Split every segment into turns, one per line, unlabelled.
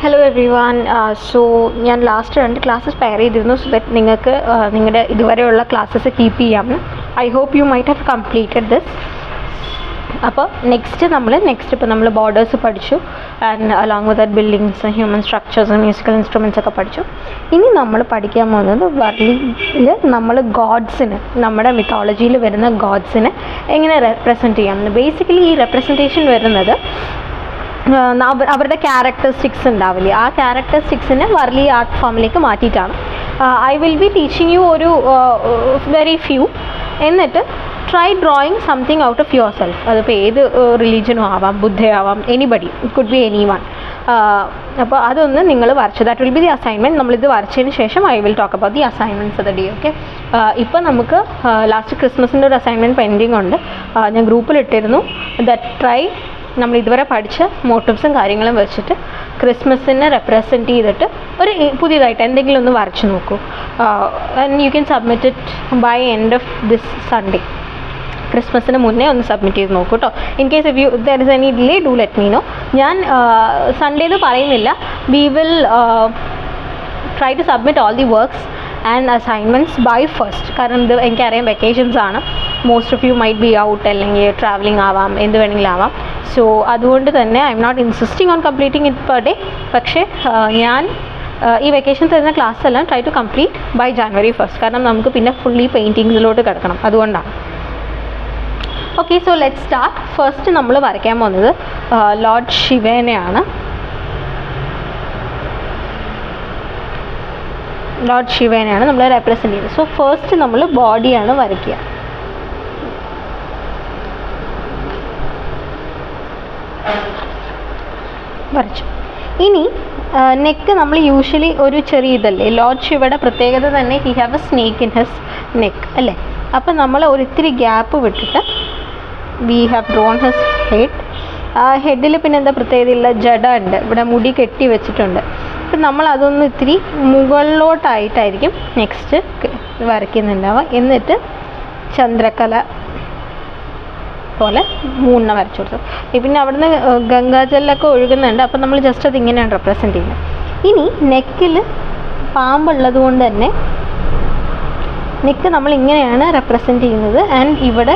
Hello everyone. ഞാൻ last 2 classes പെയർ ചെയ്തിരുന്നു സോ ദാറ്റ് നിങ്ങൾക്ക് നിങ്ങളുടെ ഇതുവരെയുള്ള ക്ലാസ്സസ് കീപ്പ് ചെയ്യാം. I hope you might have completed this. അപ്പോൾ നെക്സ്റ്റ് നമ്മൾ ബോർഡേഴ്സ് പഠിച്ചു and along with that buildings, human structures, musical instruments ഒക്കെ പഠിച്ചു. ഇനി നമ്മൾ പഠിക്കാൻ പോകുന്നത് വർലിയിൽ നമ്മൾ ഗോഡ്സിന്, നമ്മുടെ മിത്തോളജിയിൽ വരുന്ന ഗോഡ്സിനെ എങ്ങനെ റെപ്രസെൻറ്റ് ചെയ്യാം. ബേസിക്കലി ഈ റെപ്രസെൻറ്റേഷൻ വരുന്നത് അവരുടെ ക്യാരക്ടറിസ്റ്റിക്സ് ഉണ്ടാവില്ലേ, ആ ക്യാരക്ടറിസ്റ്റിക്സിനെ വർലി ആർട്ട് ഫോമിലേക്ക് മാറ്റിയിട്ടാണ്. I will be teaching you ഒരു വെരി ഫ്യൂ, എന്നിട്ട് try drawing something out of yourself. അതിപ്പോൾ ഏത് റിലീജനും ആവാം, ബുദ്ധയാവാം, anybody, it could be any one. അപ്പോൾ അതൊന്ന് നിങ്ങൾ വരച്ചു. That will be the assignment. നമ്മളിത് വരച്ചതിന് ശേഷം I will talk about the assignments of the day. Okay, ഇപ്പോൾ നമുക്ക് ലാസ്റ്റ് ക്രിസ്മസിൻ്റെ ഒരു അസൈൻമെൻറ്റ് പെൻഡിങ് ഉണ്ട്. ഞാൻ ഗ്രൂപ്പിലിട്ടിരുന്നു. ദാറ്റ് ട്രൈ നമ്മൾ ഇതുവരെ പഠിച്ച മോട്ടീവ്സും കാര്യങ്ങളും വെച്ചിട്ട് ക്രിസ്മസിനെ റെപ്രസെൻറ്റ് ചെയ്തിട്ട് ഒരു പുതിയതായിട്ട് എന്തെങ്കിലും ഒന്ന് വരച്ച് നോക്കൂ. And you can submit it by end of this Sunday. ക്രിസ്മസിന് മുന്നേ ഒന്ന് സബ്മിറ്റ് ചെയ്ത് നോക്കൂ കേട്ടോ. In case if you there is any delay do let me know. ഞാൻ സൺഡേന്ന് പറയുന്നില്ല, we will try to submit all the works and assignments by first. കാരണം ഇത് എനിക്കറിയാം വെക്കേഷൻസ് ആണ്, most of you might be out, അല്ലെങ്കിൽ travelling ആവാം, എന്ത് വേണമെങ്കിലും ആവാം. സോ അതുകൊണ്ട് തന്നെ I am not insisting on completing it per day. പക്ഷേ ഞാൻ ഈ വെക്കേഷൻ തരുന്ന ക്ലാസ് എല്ലാം try to complete by January 1st. കാരണം നമുക്ക് പിന്നെ ഫുള്ളി പെയിൻറ്റിങ്സിലോട്ട് കിടക്കണം, അതുകൊണ്ടാണ്. Okay, so let start. First നമ്മൾ വരയ്ക്കാൻ പോകുന്നത് ലോർഡ് ശിവനെയാണ്. ലോർഡ് ശിവനെയാണ് നമ്മൾ റെപ്രസെൻറ്റ് ചെയ്യുന്നത്. സോ ഫസ്റ്റ് നമ്മൾ ബോഡിയാണ് വരയ്ക്കുക. വരച്ചു. ഇനി നെക്ക് നമ്മൾ യൂഷ്വലി ഒരു ചെറിയ ഇതല്ലേ, ലോർഡ് ശിവയുടെ പ്രത്യേകത തന്നെ he have A snake in his neck അല്ലേ. അപ്പം നമ്മൾ ഒരിത്തിരി ഗ്യാപ്പ് വിട്ടിട്ട് we have drone his head. ആ ഹെഡിൽ പിന്നെ എന്താ പ്രത്യേകതയില്ല, ജട ഉണ്ട്, ഇവിടെ മുടി കെട്ടി വെച്ചിട്ടുണ്ട്. അപ്പം നമ്മൾ അതൊന്ന് ഇത്തിരി മുകളിലോട്ടായിട്ടായിരിക്കും നെക്സ്റ്റ് വരയ്ക്കുന്നുണ്ടാവുക. എന്നിട്ട് ചന്ദ്രക്കല പോലെ 3 വരച്ചു കൊടുത്തു. പിന്നെ അവിടുന്ന് ഗംഗാജലൊക്കെ ഒഴുകുന്നുണ്ട്. അപ്പം നമ്മൾ ജസ്റ്റ് അതിങ്ങനെയാണ് റെപ്രസെൻറ്റ് ചെയ്യുന്നത്. ഇനി നെക്കിൽ പാമ്പുള്ളത് കൊണ്ട് തന്നെ നെക്ക് നമ്മൾ ഇങ്ങനെയാണ് റെപ്രസെൻറ്റ് ചെയ്യുന്നത്. ആൻഡ് ഇവിടെ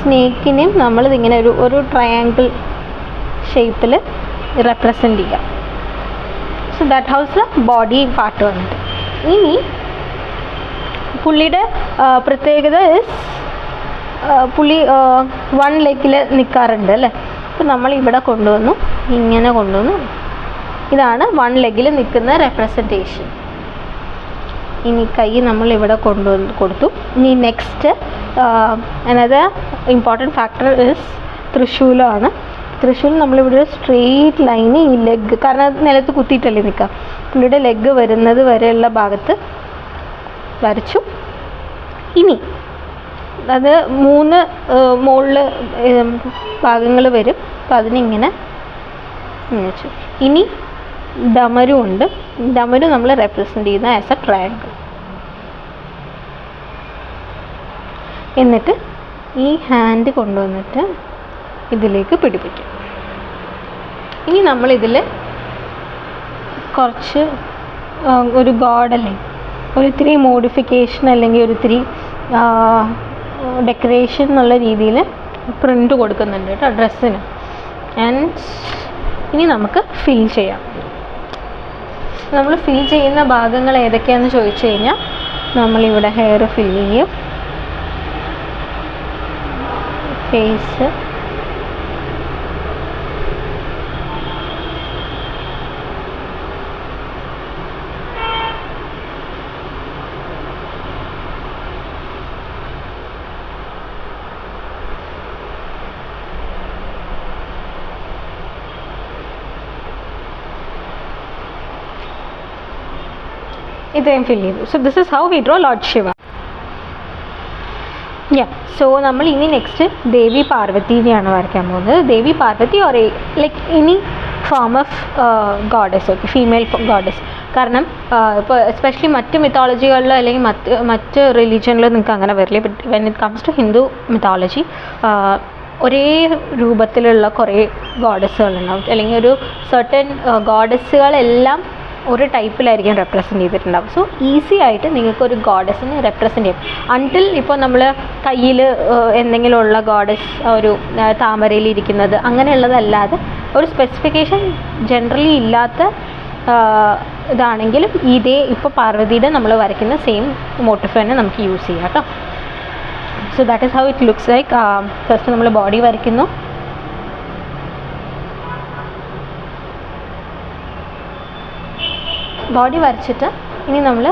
സ്നേക്കിനെയും നമ്മളിതിങ്ങനെ ഒരു ട്രയാങ്കിൾ ഷേപ്പിൽ റെപ്രസെൻറ്റ് ചെയ്യാം. So that house the body part വന്നിട്ട്. ഇനി പുള്ളിയുടെ പ്രത്യേകത പുള്ളി 1 ലെഗിൽ നിൽക്കാറുണ്ട് അല്ലേ. അപ്പോൾ നമ്മൾ ഇവിടെ കൊണ്ടുവന്നു, ഇങ്ങനെ കൊണ്ടുവന്നു. ഇതാണ് 1 ലെഗിൽ നിൽക്കുന്ന റെപ്രസെൻറ്റേഷൻ. ഇനി കൈ നമ്മൾ ഇവിടെ കൊടുത്തു. ഇനി next another important factor is തൃശ്ശൂലമാണ്. തൃശ്ശൂൽ നമ്മളിവിടെ ഒരു സ്ട്രെയിറ്റ് ലൈന് ഈ ലെഗ്, കാരണം അത് നിലത്ത് കുത്തിയിട്ടല്ലേ നിൽക്കുക, പുള്ളിയുടെ ലെഗ് വരുന്നത് വരെയുള്ള ഭാഗത്ത് വരച്ചു. ഇനി അത് 3 മുകളിൽ ഭാഗങ്ങൾ വരും. അപ്പം അതിനിങ്ങനെ വെച്ചു. ഇനി ഡമരു ഉണ്ട്. ഡമരു നമ്മൾ റെപ്രസെൻറ്റ് ചെയ്യുന്ന ആസ് എ ട്രയാങ്കിൾ. എന്നിട്ട് ഈ ഹാൻഡ് കൊണ്ടുവന്നിട്ട് ഇതിലേക്ക് പിടിപ്പിക്കും. ഇനി നമ്മളിതിൽ കുറച്ച് ഒരു ഗോഡല്ലേ, ഒരിത്തിരി മോഡിഫിക്കേഷൻ അല്ലെങ്കിൽ ഒരിത്തിരി ഡെക്കറേഷൻ എന്നുള്ള രീതിയിൽ പ്രിൻ്റ് കൊടുക്കുന്നുണ്ട് കേട്ടോ ഡ്രസ്സിന്. ആൻഡ് ഇനി നമുക്ക് ഫിൽ ചെയ്യാം. നമ്മൾ ഫിൽ ചെയ്യുന്ന ഭാഗങ്ങൾ ഏതൊക്കെയാണെന്ന് ചോദിച്ചു കഴിഞ്ഞാൽ നമ്മളിവിടെ ഹെയർ ഫിൽ ചെയ്യും, ഫേസ്, ഇത്രയും ഫിൽ ചെയ്തു. So this is how we draw lord Shiva. So നമ്മൾ ഇനി നെക്സ്റ്റ് ദേവി പാർവതിനെയാണ് വരയ്ക്കാൻ പോകുന്നത്. Devi Parvati or like any form of goddess, okay, female goddess. കാരണം ഇപ്പോൾ എസ്പെഷ്യലി മറ്റ് മിത്തോളജികളിൽ അല്ലെങ്കിൽ മറ്റ് റിലീജിയനിൽ നിങ്ങൾക്ക് അങ്ങനെ വരില്ലേ. But when it comes to Hindu mythology ഒരേ രൂപത്തിലുള്ള കുറേ ഗോഡസ്സുകളുണ്ടാവും, അല്ലെങ്കിൽ ഒരു സർട്ടൻ ഗോഡസ്സുകളെല്ലാം ഒരു ടൈപ്പിലായിരിക്കും റെപ്രസെൻറ്റ് ചെയ്തിട്ടുണ്ടാവും. സോ ഈസി ആയിട്ട് നിങ്ങൾക്കൊരു ഗോഡസിനെ റെപ്രസെൻറ്റ് ചെയ്യും. അൺടിൽ ഇപ്പോൾ നമ്മൾ കയ്യിൽ എന്തെങ്കിലുമുള്ള ഗോഡസ് ഒരു താമരയിലിരിക്കുന്നത് അങ്ങനെയുള്ളതല്ലാതെ ഒരു സ്പെസിഫിക്കേഷൻ ജനറലി ഇല്ലാത്ത ഇതാണെങ്കിലും ഇതേ ഇപ്പോൾ പാർവതിയുടെ നമ്മൾ വരയ്ക്കുന്ന സെയിം മോട്ടീഫ് തന്നെ നമുക്ക് യൂസ് ചെയ്യാം കേട്ടോ. So that is how it looks like. First നമ്മൾ ബോഡി വരയ്ക്കുന്നു. ബോഡി വരച്ചിട്ട് ഇനി നമ്മൾ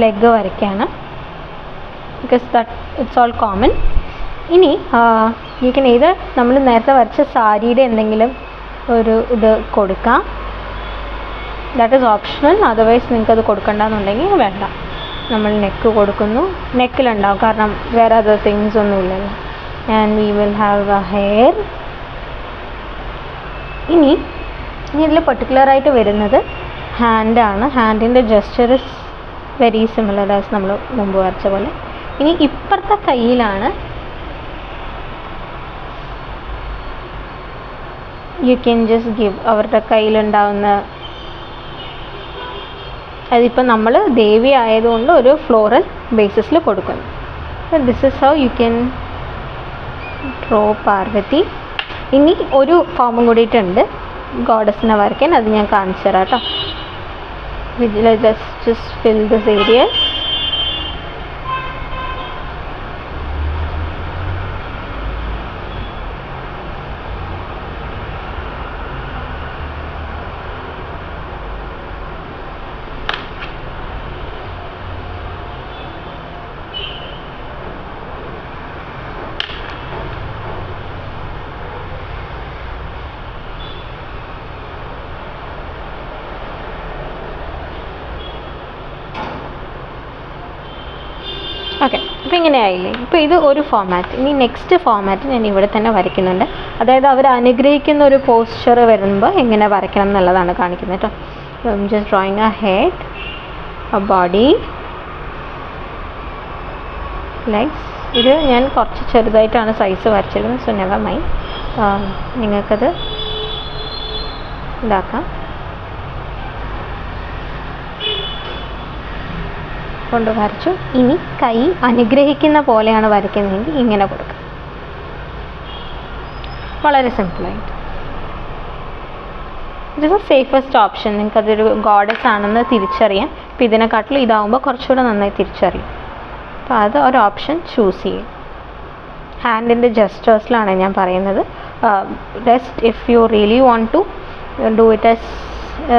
ലെഗ് വരയ്ക്കാണ്, because that it's all common. ഇനി യു ക്യാൻ ഏതർ നമ്മൾ നേരത്തെ വരച്ച സാരിയുടെ എന്തെങ്കിലും ഒരു ഇത് കൊടുക്കാം, ദാറ്റ് ഈസ് ഓപ്ഷണൽ. അതർവൈസ് നിങ്ങൾക്കത് കൊടുക്കണ്ടെന്നുണ്ടെങ്കിൽ വേണ്ട. നമ്മൾ നെക്ക് കൊടുക്കുന്നു, നെക്കിലുണ്ടാവും കാരണം വേറെ അതർ തിങ്സ് ഒന്നുമില്ലല്ലോ. And we will have a hair. ഇനി ഇതിൽ പെർട്ടിക്കുലറായിട്ട് വരുന്നത് ഹാൻഡാണ്. ഹാൻഡിൻ്റെ gesture is very similar as നമ്മൾ മുമ്പ് വരച്ച പോലെ. ഇനി ഇപ്പുറത്തെ കയ്യിലാണ് യു ക്യാൻ ജസ്റ്റ് ഗിവ് അവരുടെ കയ്യിലുണ്ടാവുന്ന, അതിപ്പോൾ നമ്മൾ ദേവി ആയതുകൊണ്ട് ഒരു ഫ്ലോറൽ ബേസിസിൽ കൊടുക്കുന്നു. This is how you can draw Parvati. ഇനി ഒരു ഫോമും കൂടിയിട്ടുണ്ട് ഗോഡസിനെ വരയ്ക്കാൻ, അത് ഞാൻ കാണിച്ചു തരാം കേട്ടോ. just fill this area. Okay, അപ്പോൾ ഇങ്ങനെ ആയില്ലേ. ഇപ്പോൾ ഇത് ഒരു ഫോമാറ്റ്. ഇനി നെക്സ്റ്റ് ഫോമാറ്റ് ഞാൻ ഇവിടെ തന്നെ വരയ്ക്കുന്നുണ്ട്. അതായത് അവർ അനുഗ്രഹിക്കുന്ന ഒരു പോസ്ചർ വരുമ്പോൾ എങ്ങനെ വരയ്ക്കണം എന്നുള്ളതാണ് കാണിക്കുന്നത് കേട്ടോ. Just drawing A head, A body, legs. ഇത് ഞാൻ കുറച്ച് ചെറുതായിട്ടാണ് സൈസ് വരച്ചിരുന്നത്, സോ നെവർ മൈൻഡ്. നിങ്ങൾക്കത് ഇതാക്കാം. കൊണ്ട് വരച്ചു. ഇനി കൈ അനുഗ്രഹിക്കുന്ന പോലെയാണ് വരയ്ക്കുന്നതെങ്കിൽ ഇങ്ങനെ കൊടുക്കാം. വളരെ സിമ്പിളായിട്ട്. It is a safest option. നിങ്ങൾക്കതൊരു ഗോഡസ് ആണെന്ന് തിരിച്ചറിയാം. അപ്പോൾ ഇതിനെക്കാട്ടിലും ഇതാവുമ്പോൾ കുറച്ചുകൂടെ നന്നായി തിരിച്ചറിയും. അപ്പോൾ അത് ഒരു ഓപ്ഷൻ ചൂസ് ചെയ്യും. ഹാൻഡിൻ്റെ ജസ്റ്റേഴ്സിലാണ് ഞാൻ പറയുന്നത്. Rest if you really want to do it as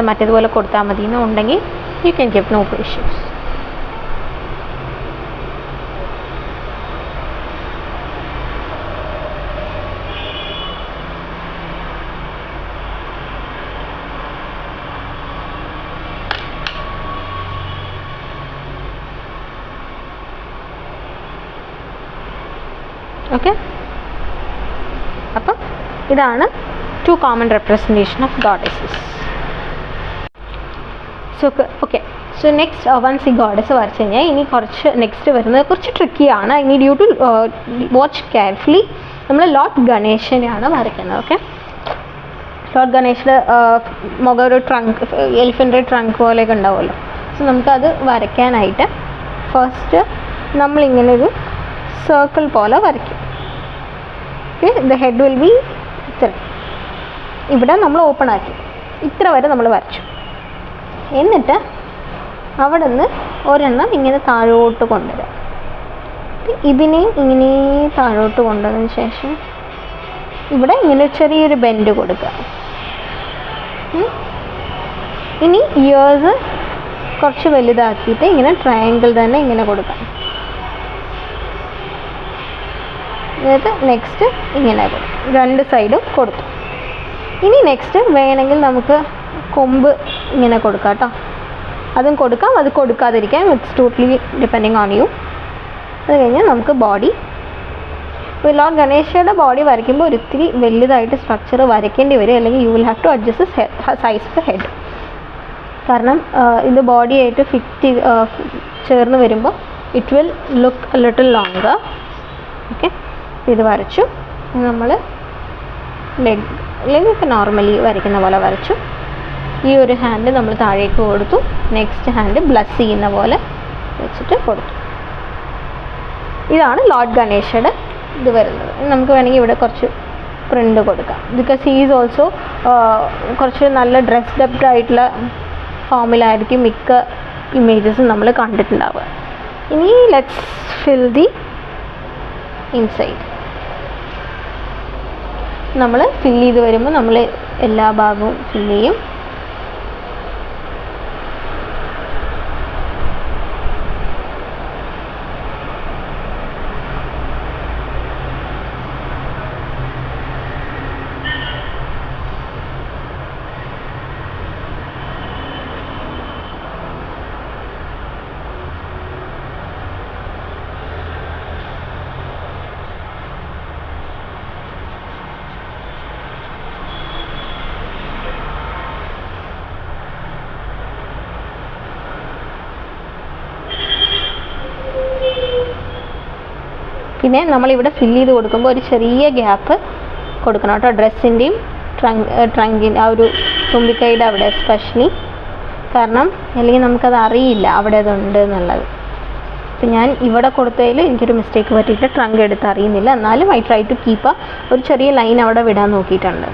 മറ്റേതുപോലെ കൊടുത്താൽ മതി എന്നുണ്ടെങ്കിൽ you can give no issues. Okay, അപ്പം ഇതാണ് 2 common representation of goddesses. So okay, so next once ഈ ഗോഡസ് വരച്ച് കഴിഞ്ഞാൽ ഇനി കുറച്ച് നെക്സ്റ്റ് വരുന്നത് കുറച്ച് ട്രിക്കിയാണ്. I need you to watch carefully. നമ്മൾ ലോർഡ് ഗണേശനെയാണ് വരയ്ക്കുന്നത്. ഓക്കെ, ലോർഡ് ഗണേശൻ്റെ മുഖം ഒരു ട്രങ്ക്, എലിഫൻ്റ് ട്രങ്ക് പോലെയൊക്കെ ഉണ്ടാവുമല്ലോ. സോ നമുക്കത് വരയ്ക്കാനായിട്ട് ഫസ്റ്റ് നമ്മളിങ്ങനെ ഒരു സർക്കിൾ പോലെ വരയ്ക്കും. Okay, the head will be ഇത്ര. ഇവിടെ നമ്മൾ ഓപ്പൺ ആക്കി ഇത്ര വരെ നമ്മൾ വരച്ചു. എന്നിട്ട് അവിടെ നിന്ന് ഒരെണ്ണം ഇങ്ങനെ താഴോട്ട് കൊണ്ടുവരാം. ഇതിനെയും ഇങ്ങനെ താഴോട്ട് കൊണ്ടുവന്നതിന് ശേഷം ഇവിടെ ഇങ്ങനെ ചെറിയൊരു ബെൻഡ് കൊടുക്കുക. ഇനി ഇയേഴ്സ് കുറച്ച് വലുതാക്കിയിട്ട് ഇങ്ങനെ ട്രയാങ്കിൾ തന്നെ ഇങ്ങനെ കൊടുക്കാം. എന്നിട്ട് നെക്സ്റ്റ് ഇങ്ങനെ കൊടുക്കും, 2 സൈഡും കൊടുത്തു. ഇനി നെക്സ്റ്റ് വേണമെങ്കിൽ നമുക്ക് കൊമ്പ് ഇങ്ങനെ കൊടുക്കാം കേട്ടോ. അതും കൊടുക്കാം, അത് കൊടുക്കാതിരിക്കാം. It's totally depending on you. അത് കഴിഞ്ഞാൽ നമുക്ക് ബോഡി. ഇപ്പോൾ ലോർഡ് ഗണേശയുടെ ബോഡി വരയ്ക്കുമ്പോൾ ഒരിത്തിരി വലുതായിട്ട് സ്ട്രക്ചർ വരയ്ക്കേണ്ടി വരും, അല്ലെങ്കിൽ you will have to adjust size of head. കാരണം ഇത് ബോഡിയായിട്ട് ഫിറ്റ് ചേർന്ന് വരുമ്പോൾ it will look a little longer. Okay, ഇത് വരച്ചു. നമ്മൾ ലെഗൊക്കെ നോർമലി വരയ്ക്കുന്ന പോലെ വരച്ചു. ഈ ഒരു ഹാൻഡ് നമ്മൾ താഴേക്ക് കൊടുത്തു. നെക്സ്റ്റ് ഹാൻഡ് ബ്ലസ് ചെയ്യുന്ന പോലെ വെച്ചിട്ട് കൊടുത്തു. ഇതാണ് ലോർഡ് ഗണേശയുടെ ഇത് വരുന്നത്. നമുക്ക് വേണമെങ്കിൽ ഇവിടെ കുറച്ച് പ്രിൻ്റ് കൊടുക്കാം. ബിക്കോസ് ഹീ ഈസ് ഓൾസോ കുറച്ച് നല്ല ഡ്രസ്ഡ് ആയിട്ടുള്ള ഫോമിലായിരിക്കും മിക്ക ഇമേജസും നമ്മൾ കണ്ടിട്ടുണ്ടാവുക. ഇനി ലെറ്റ്സ് ഫിൽ ദി ഇൻസൈഡ്. നമ്മൾ ഫിൽ ചെയ്ത് വരുമ്പോൾ നമ്മൾ എല്ലാ ഭാഗവും ഫിൽ ചെയ്യും. പിന്നെ നമ്മളിവിടെ ഫില്ല് ചെയ്ത് കൊടുക്കുമ്പോൾ ഒരു ചെറിയ ഗ്യാപ്പ് കൊടുക്കണം കേട്ടോ, ഡ്രസ്സിൻ്റെയും ട്രങ്കിൻ്റെ ആ ഒരു തുമ്പിക്കൈയുടെ അവിടെ എസ്പെഷ്യലി. കാരണം അല്ലെങ്കിൽ നമുക്കത് അറിയില്ല അവിടെ അതുണ്ട് എന്നുള്ളത്. അപ്പം ഞാൻ ഇവിടെ കൊടുത്തതിൽ എനിക്കൊരു മിസ്റ്റേക്ക് പറ്റിയിട്ട് ട്രങ്ക് എടുത്ത് അറിയുന്നില്ല. എന്നാലും ഐ ട്രൈ ടു കീപ്പ് ഒരു ചെറിയ ലൈൻ അവിടെ വിടാൻ നോക്കിയിട്ടുണ്ട്.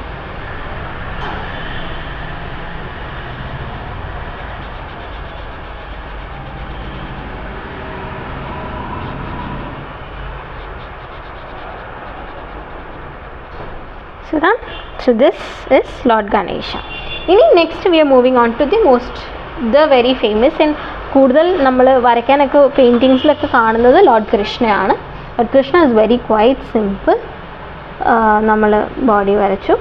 So this is Lord Ganesha. ഇനി next we are moving on to the very famous and കൂടുതൽ നമ്മൾ വരയ്ക്കാനൊക്കെ പെയിൻറ്റിങ്സിലൊക്കെ കാണുന്നത് ലോർഡ് കൃഷ്ണയാണ്. Lord Krishna is very quite simple. നമ്മൾ ബോഡി വരച്ചു.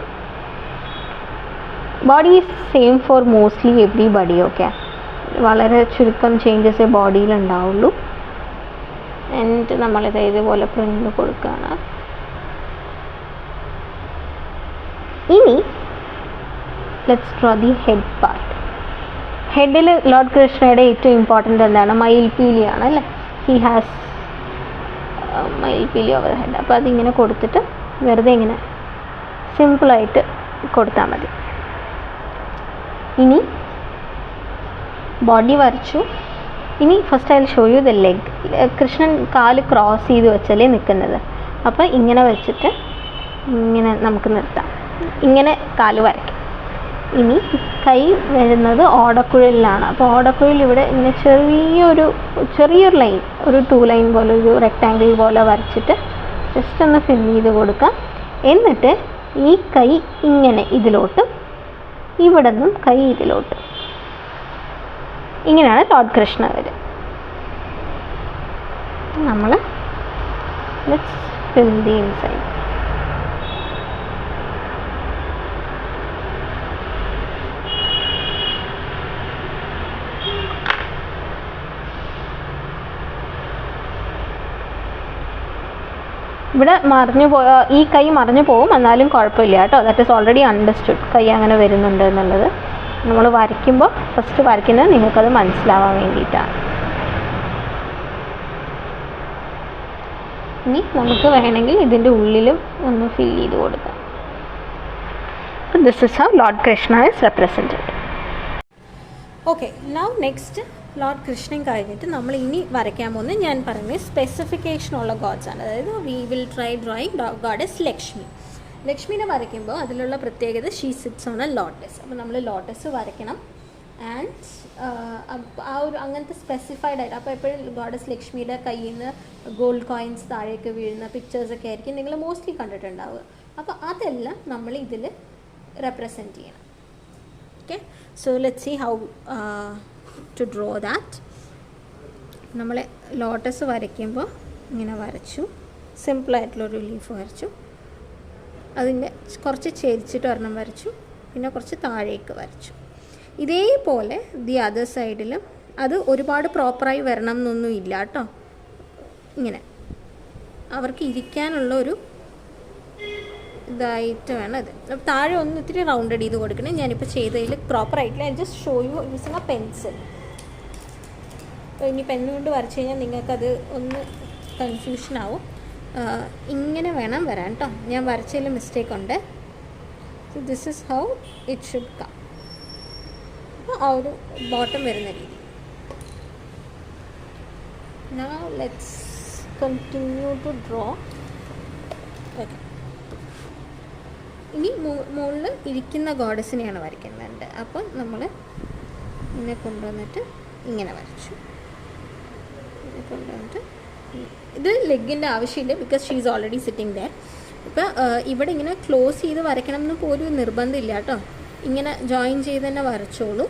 Body is same for mostly everybody. Okay, വളരെ ചുരുക്കം ചേഞ്ചസേ ബോഡിയിൽ ഉണ്ടാവുള്ളൂ. ആൻഡ് നമ്മളിത് ഇതുപോലെ പ്രിൻ്റ് കൊടുക്കുകയാണ്. ഇനി let's draw the head part. ഹെഡിൽ ലോർഡ് കൃഷ്ണയുടെ ഏറ്റവും ഇമ്പോർട്ടൻ്റ് എന്താണ്? മയിൽപീലിയാണ് അല്ലേ. ഹി ഹാസ് മയിൽപീലി ഓവർ ഹെഡ്. അപ്പോൾ അതിങ്ങനെ കൊടുത്തിട്ട് വെറുതെ ഇങ്ങനെ സിമ്പിളായിട്ട് കൊടുത്താൽ മതി. ഇനി ബോഡി വരച്ചു. ഇനി first I will show you the leg. Krishnan കാല് ക്രോസ് ചെയ്ത് വെച്ചല്ലേ നിൽക്കുന്നത്. അപ്പോൾ ഇങ്ങനെ വെച്ചിട്ട് ഇങ്ങനെ നമുക്ക് നിർത്താം. ഇങ്ങനെ കാല് വരയ്ക്കും. ഇനി കൈ വരുന്നത് ഓടക്കുഴലിലാണ്. അപ്പോൾ ഓടക്കുഴൽ ഇവിടെ ഇങ്ങനെ ചെറിയൊരു ലൈൻ, ഒരു 2 ലൈൻ പോലെ, ഒരു റെക്റ്റാങ്കിൾ പോലെ വരച്ചിട്ട് ജസ്റ്റ് ഒന്ന് ഫിൽ ചെയ്ത് കൊടുക്കാം. എന്നിട്ട് ഈ കൈ ഇങ്ങനെ ഇതിലോട്ടും ഇവിടെ നിന്നും കൈ ഇതിലോട്ടും. ഇങ്ങനെയാണ് ലോർഡ് കൃഷ്ണ വരിക. നമ്മൾ ലെറ്റ്സ് ഫിൽ ദി ഇൻസൈഡ്. ഇവിടെ ഈ കൈ മറിഞ്ഞു പോകും, എന്നാലും കുഴപ്പമില്ല കേട്ടോ. That is already understood. കൈ അങ്ങനെ വരുന്നുണ്ട് എന്നുള്ളത് നമ്മൾ വരയ്ക്കുമ്പോൾ ഫസ്റ്റ് വരയ്ക്കുന്നത് നിങ്ങൾക്കത് മനസ്സിലാവാൻ വേണ്ടിയിട്ടാണ്. ഇനി നമുക്ക് വേണമെങ്കിൽ ഇതിൻ്റെ ഉള്ളിലും ഒന്ന് ഫിൽ ചെയ്ത് കൊടുക്കാം. This is how Lord Krishna is represented. Okay, now next Lord Krishnan കഴിഞ്ഞിട്ട് നമ്മൾ ഇനി വരയ്ക്കാൻ പോകുന്നത് ഞാൻ പറയുന്നത് സ്പെസിഫിക്കേഷനുള്ള ഗോഡ്സ് ആണ്. അതായത് we will try drawing goddess Lakshmi. ലക്ഷ്മിനെ വരയ്ക്കുമ്പോൾ അതിലുള്ള പ്രത്യേകത she sits on a lotus. അപ്പോൾ നമ്മൾ ലോട്ടസ് വരയ്ക്കണം. ആൻഡ് ആ ഒരു അങ്ങനത്തെ സ്പെസിഫൈഡ് ആയിട്ട്, അപ്പോൾ എപ്പോഴും ഗോഡസ് ലക്ഷ്മിയുടെ കയ്യിൽ നിന്ന് ഗോൾഡ് കോയിൻസ് താഴേക്ക് വീഴുന്ന പിക്ചേഴ്സൊക്കെ ആയിരിക്കും നിങ്ങൾ മോസ്റ്റ്ലി കണ്ടിട്ടുണ്ടാവുക. അപ്പോൾ അതെല്ലാം നമ്മൾ ഇതിൽ റെപ്രസെൻറ്റ് ചെയ്യണം. Okay, so let's see how to draw that. നമ്മൾ ലോട്ടസ് വരയ്ക്കുമ്പോൾ ഇങ്ങനെ വരച്ചു, സിമ്പിളായിട്ടുള്ളൊരു ലീഫ് വരച്ചു. അതിൻ്റെ കുറച്ച് ചെരിച്ചിട്ട് ഒരെണ്ണം വരച്ചു, പിന്നെ കുറച്ച് താഴേക്ക് വരച്ചു. ഇതേപോലെ ദി അതർ സൈഡിലും അത് ഒരുപാട് പ്രോപ്പറായി വരണം എന്നൊന്നും ഇല്ല കേട്ടോ. ഇങ്ങനെ അവർക്ക് ഇരിക്കാനുള്ള ഒരു ഇതായിട്ട് വേണം ഇത്. അപ്പോൾ താഴെ ഒന്ന് ഇത്തിരി റൗണ്ടഡ് ചെയ്ത് കൊടുക്കണം. ഞാനിപ്പോൾ ചെയ്തതിൽ പ്രോപ്പറായിട്ടില്ല. I just show you using a pencil. അപ്പോൾ ഇനി പെന്ന് കൊണ്ട് വരച്ച് കഴിഞ്ഞാൽ നിങ്ങൾക്കത് ഒന്ന് കൺഫ്യൂഷനാവും. ഇങ്ങനെ വേണം വരാൻ കേട്ടോ. ഞാൻ വരച്ചതിൽ മിസ്റ്റേക്ക് ഉണ്ട്. So this is how it should come. അപ്പോൾ ആ ഒരു ബോട്ടം വരുന്ന രീതി. Now let's continue to draw. Okay, ഇനി മുകളിൽ ഇരിക്കുന്ന ഗോഡസിനെയാണ് വരയ്ക്കുന്നുണ്ട്. അപ്പം നമ്മൾ ഇങ്ങനെ കൊണ്ടുവന്നിട്ട് ഇങ്ങനെ വരച്ചു. ഇങ്ങനെ കൊണ്ടുവന്നിട്ട് ഇത് ലെഗിൻ്റെ ആവശ്യമില്ല, because she is already sitting there. ഇപ്പോൾ ഇവിടെ ഇങ്ങനെ ക്ലോസ് ചെയ്ത് വരയ്ക്കണം എന്ന് പോലും നിർബന്ധമില്ല കേട്ടോ. ഇങ്ങനെ ജോയിൻ ചെയ്ത് തന്നെ വരച്ചോളൂ.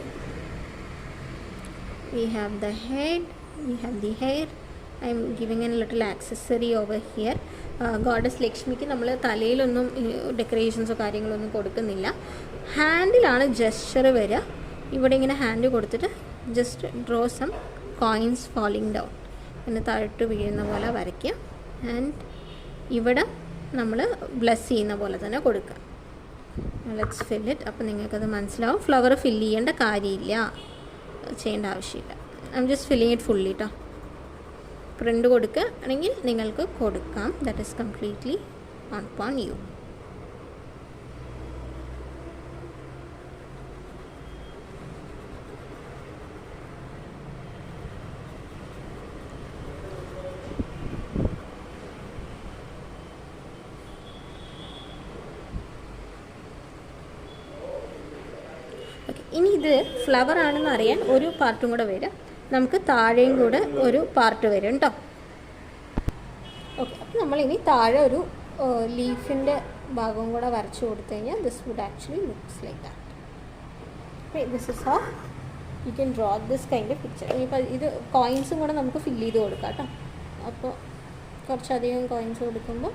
We have the head, we have the hair. I am giving a little accessory over here. Goddess ലക്ഷ്മിക്ക് നമ്മൾ തലയിലൊന്നും ഡെക്കറേഷൻസോ കാര്യങ്ങളൊന്നും കൊടുക്കുന്നില്ല. ഹാൻഡിലാണ് ജെസ്ചർ വരിക. ഇവിടെ ഇങ്ങനെ ഹാൻഡ് കൊടുത്തിട്ട് just draw some coins falling down, പിന്നെ താഴോട്ട് വീഴുന്ന പോലെ വരയ്ക്കുക. ആൻഡ് ഇവിടെ നമ്മൾ ബ്ലെസ് ചെയ്യുന്ന പോലെ തന്നെ കൊടുക്കുക. Let's fill it. അപ്പോൾ നിങ്ങൾക്കത് മനസ്സിലാവും. ഫ്ലവർ ഫില്ല് ചെയ്യേണ്ട കാര്യമില്ല, ചെയ്യേണ്ട ആവശ്യമില്ല. I'm just filling it fully കേട്ടോ. പ്രിൻ്റ് കൊടുക്കുകയാണെങ്കിൽ നിങ്ങൾക്ക് കൊടുക്കാം. That is completely on you. Okay, ഇനി ഇത് ഫ്ലവർ ആണെന്ന് അറിയാൻ ഒരു പാർട്ടും കൂടെ വരും. നമുക്ക് താഴെയും കൂടെ ഒരു പാർട്ട് വരും കേട്ടോ. ഓക്കെ, അപ്പോൾ നമ്മളിനി താഴെ ഒരു ലീഫിൻ്റെ ഭാഗവും കൂടെ വരച്ചു കൊടുത്തു കഴിഞ്ഞാൽ this would actually looks like that. Okay, this is how you can draw this kind of picture. ഇനിയിപ്പോൾ ഇത് കോയിൻസും കൂടെ നമുക്ക് ഫില്ല് ചെയ്ത് കൊടുക്കാം കേട്ടോ. അപ്പോൾ കുറച്ചധികം കോയിൻസ് കൊടുക്കുമ്പോൾ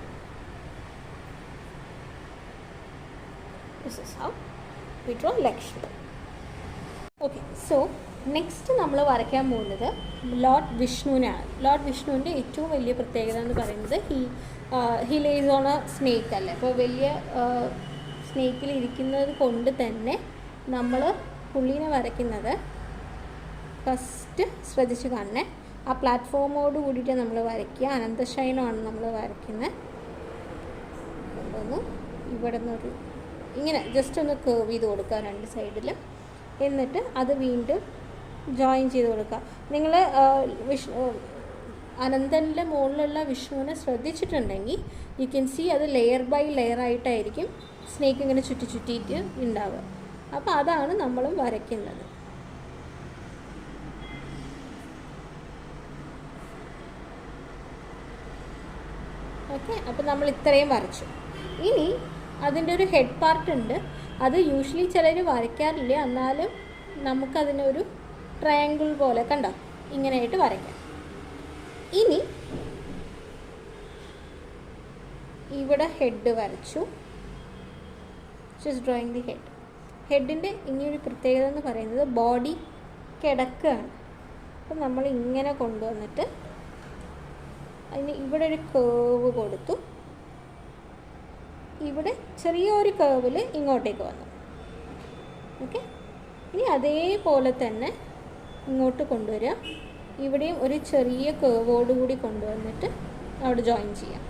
this is how we draw Lakshmi. Okay, so next നമ്മൾ വരയ്ക്കാൻ പോകുന്നത് ലോർഡ് വിഷ്ണുവിനാണ്. ലോർഡ് വിഷ്ണുവിൻ്റെ ഏറ്റവും വലിയ പ്രത്യേകത എന്ന് പറയുന്നത് he lays on a snake അല്ലേ. അപ്പോൾ വലിയ സ്നേക്കിൽ ഇരിക്കുന്നത് കൊണ്ട് തന്നെ നമ്മൾ പുള്ളീനെ വരയ്ക്കുന്നത് ഫസ്റ്റ് ശ്രദ്ധിച്ച് കാണണേ. ആ പ്ലാറ്റ്ഫോമോട് കൂടിയിട്ട് നമ്മൾ വരയ്ക്കുക. അനന്തശയനമാണ് നമ്മൾ വരയ്ക്കുന്നത്. കൊണ്ടുവന്ന് ഇവിടെ നിന്നൊരു ഇങ്ങനെ ജസ്റ്റ് ഒന്ന് കേർവ് ചെയ്ത് കൊടുക്കുക രണ്ട് സൈഡിൽ. എന്നിട്ട് അത് വീണ്ടും ജോയിൻ ചെയ്ത് കൊടുക്കുക. നിങ്ങൾ അനന്തൻ്റെ മുകളിലുള്ള വിഷ്ണുവിനെ ശ്രദ്ധിച്ചിട്ടുണ്ടെങ്കിൽ യു ക്യാൻ സീ അത് ലെയർ ബൈ ലെയർ ആയിട്ടായിരിക്കും സ്നേക്ക് ഇങ്ങനെ ചുറ്റിയിട്ട് ഉണ്ടാവുക. അപ്പോൾ അതാണ് നമ്മളും വരയ്ക്കുന്നത്. ഓക്കെ, അപ്പോൾ നമ്മൾ ഇത്രയും വരച്ചു. ഇനി അതിൻ്റെ ഒരു ഹെഡ് പാർട്ട് ഉണ്ട്. അത് യൂഷ്വലി ചിലർ വരയ്ക്കാറില്ല, എന്നാലും നമുക്കതിനൊരു ട്രയാങ്കിൾ പോലെ കണ്ടോ ഇങ്ങനെയായിട്ട് വരയ്ക്കാം. ഇനി ഇവിടെ ഹെഡ് വരച്ചു. Just drawing the head. ഹെഡിൻ്റെ ഇനിയൊരു പ്രത്യേകത എന്ന് പറയുന്നത് ബോഡി കിടക്കുകയാണ്. അപ്പം നമ്മൾ ഇങ്ങനെ കൊണ്ടുവന്നിട്ട് അതിന് ഇവിടെ ഒരു കേവ് കൊടുത്തു. ഇവിടെ ചെറിയൊരു കേവിൽ ഇങ്ങോട്ടേക്ക് വന്നു. ഓക്കെ, ഇനി അതേപോലെ തന്നെ ഇങ്ങോട്ട് കൊണ്ടുവരിക. ഇവിടെയും ഒരു ചെറിയ കേവോടുകൂടി കൊണ്ടുവന്നിട്ട് അവിടെ ജോയിൻ ചെയ്യാം.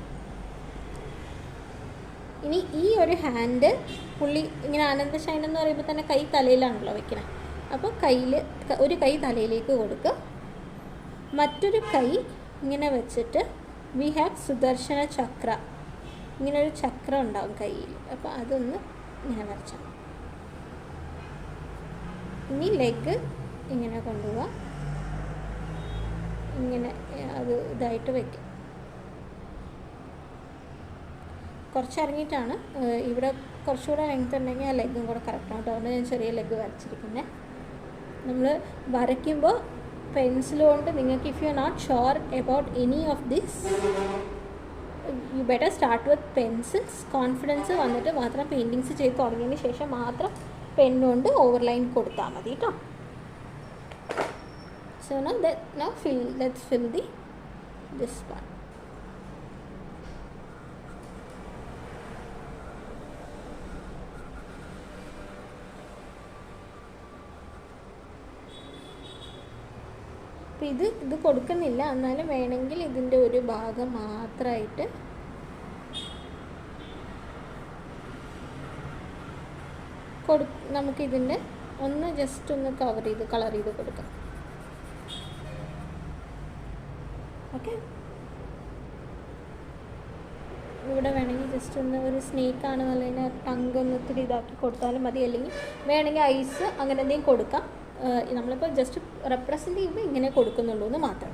ഇനി ഈ ഒരു ഹാൻഡ് പുള്ളി ഇങ്ങനെ ആനന്ദശയനം എന്ന് പറയുമ്പോൾ തന്നെ കൈ തലയിലാണല്ലോ വെക്കുന്നത്. അപ്പോൾ ഒരു കൈ തലയിലേക്ക് കൊടുക്കുക, മറ്റൊരു കൈ ഇങ്ങനെ വെച്ചിട്ട് വി ഹാവ് സുദർശന ചക്ര. ഇങ്ങനെ ഒരു ചക്രം ഉണ്ടാവും കയ്യിൽ. അപ്പോൾ അതൊന്ന് ഇങ്ങനെ വരച്ചാൽ. ഇനി ലെഗ് ഇങ്ങനെ കൊണ്ടുപോവുക, ഇങ്ങനെ അത് ഇതായിട്ട് വയ്ക്കും. കുറച്ചിറങ്ങിയിട്ടാണ് ഇവിടെ കുറച്ചുകൂടെ ലെങ്ത് ഉണ്ടെങ്കിൽ ആ ലെഗും കൂടെ കറക്റ്റാണ് കേട്ടോ. അതുകൊണ്ട് ഞാൻ ചെറിയ ലെഗ് വരച്ചിരിക്കുന്നത്. നമ്മൾ വരയ്ക്കുമ്പോൾ പെൻസിൽ കൊണ്ട് നിങ്ങൾക്ക് if you are not sure about any of this you better start with pencils. Confidence വന്നിട്ട് മാത്രം പെയിൻറ്റിങ്സ് ചെയ്ത് തുടങ്ങിയതിന് ശേഷം മാത്രം പെന്നുകൊണ്ട് ഓവർലൈൻ കൊടുത്താൽ മതി കേട്ടോ. So now let's fill this part. അപ്പോൾ അപ്പോൾ ഇത് കൊടുക്കുന്നില്ല, എന്നാലും വേണമെങ്കിൽ ഇതിൻ്റെ ഒരു ഭാഗം മാത്രമായിട്ട് നമുക്കിതിൻ്റെ ഒന്ന് ജസ്റ്റ് ഒന്ന് കളർ ചെയ്ത് കൊടുക്കാം. ഓക്കെ, ഇവിടെ വേണമെങ്കിൽ ജസ്റ്റ് ഒന്ന് ഒരു സ്നേക്കാണ് നല്ലതിനെ ടങ്ക് ഒന്ന് ഇത്തിരി ഇതാക്കി കൊടുത്താലും മതി, അല്ലെങ്കിൽ വേണമെങ്കിൽ ഐസ് അങ്ങനെ എന്തെങ്കിലും കൊടുക്കാം. നമ്മളിപ്പോൾ ജസ്റ്റ് റെപ്രസെൻ്റ് ചെയ്യുമ്പോൾ ഇങ്ങനെ കൊടുക്കുന്നുള്ളൂ എന്ന് മാത്രം.